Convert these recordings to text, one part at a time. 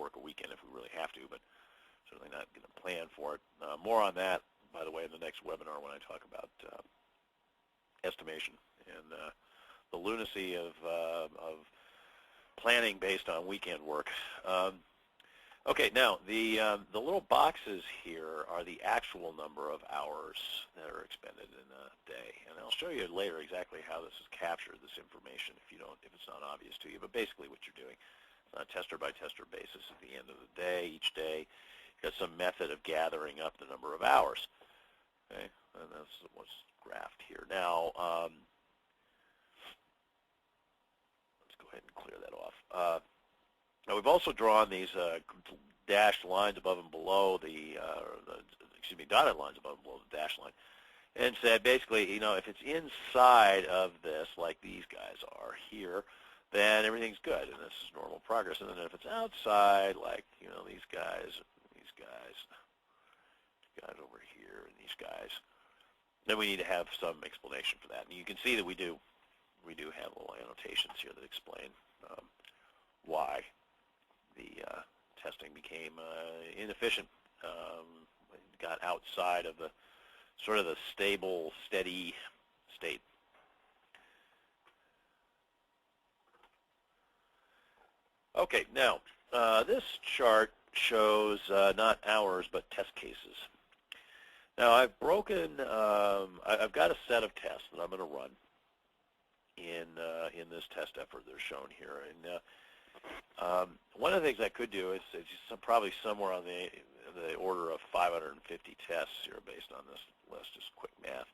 work a weekend if we really have to, but certainly not going to plan for it. More on that, by the way, in the next webinar when I talk about estimation and the lunacy of planning based on weekend work. Okay, now the little boxes here are the actual number of hours that are expended in a day, and I'll show you later exactly how this is captured, this information, if it's not obvious to you. But basically, what you're doing on a tester by tester basis at the end of the day, each day, you've got some method of gathering up the number of hours. Okay, and that's what's graphed here. Now, let's go ahead and clear that off. Now we've also drawn these dashed lines above and below dotted lines above and below the dashed line, and said basically, if it's inside of this, like these guys are here, then everything's good, and this is normal progress. And then if it's outside, like these guys over here, and these guys, then we need to have some explanation for that. And you can see that we do have little annotations here that explain why the testing became inefficient. Got outside of the sort of the stable, steady state. Okay, now this chart shows not hours but test cases. Now I've broken. I've got a set of tests that I'm going to run in this test effort that are shown here, and one of the things I could do is probably somewhere on the order of 550 tests here based on this list, just quick math.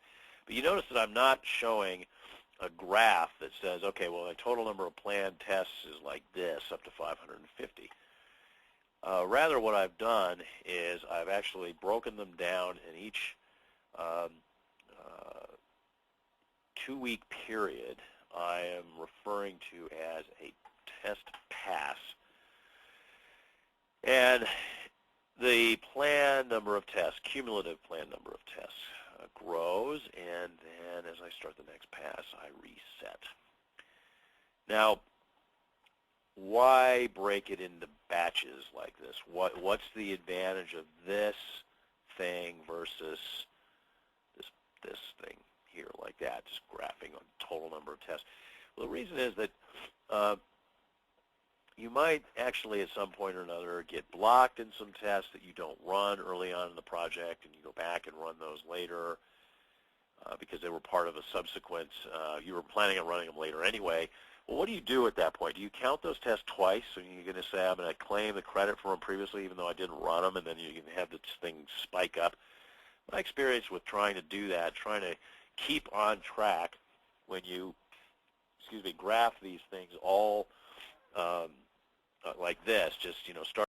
But you notice that I'm not showing a graph that says, okay, well, the total number of planned tests is like this, up to 550. Rather, what I've done is I've actually broken them down in each 2-week period. I am referring to as a test pass. And the planned number of tests, cumulative planned number of tests, grows, and then as I start the next pass, I reset. Now, why break it into batches like this? What's the advantage of this thing versus this thing here like that, just graphing on total number of tests? Well, the reason is that you might actually at some point or another get blocked in some tests that you don't run early on in the project, and you go back and run those later because they were part of a subsequent, you were planning on running them later anyway. Well, what do you do at that point? Do you count those tests twice? So you're going to say, I'm going to claim the credit for them previously even though I didn't run them, and then you can have this thing spike up? My experience with trying to do that, trying to keep on track when you, graph these things all like this, just, start